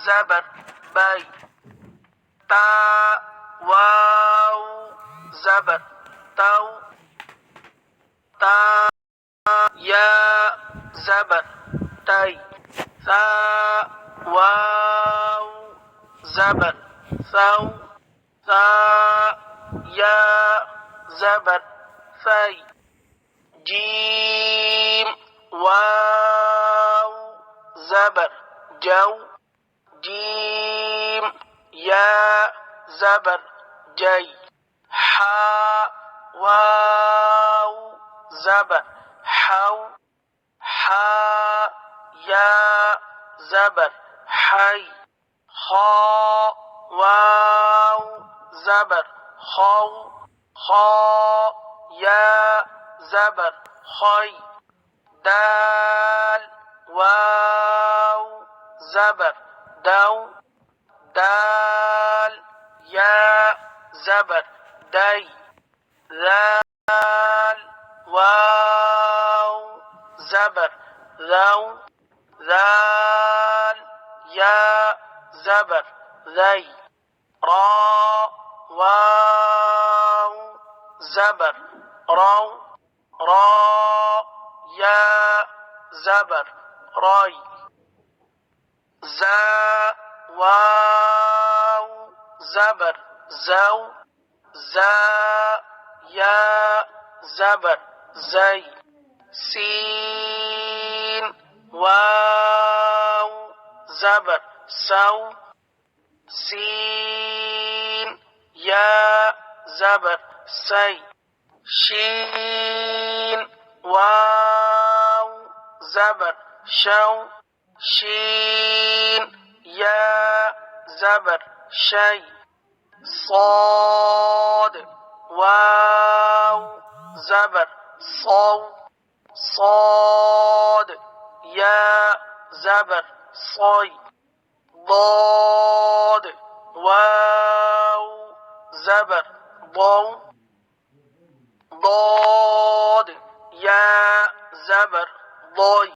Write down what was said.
زبر بي تا واو زبر تو تا يا زبر تي ثا واو زبر ثو ثا يا زبر ثي جيم واو زبر جو جيم يا زبر جي حا واو زبر حو حا يا زبر حي خا واو زبر خو خا يا زبر خي دال واو زبر دو دال يا زبر دي ذال واو زبر ذو ذال يا زبر ذي را واو زبر رو را يا زبر راي زا واو زبر زو زا يا زبر زي سين واو زبر سو سين يا زبر سي شين واو زبر شو شين يا زبر شي صاد واو زبر صو صاد يا زبر صي ضاد واو زبر ضو ضاد يا زبر ضي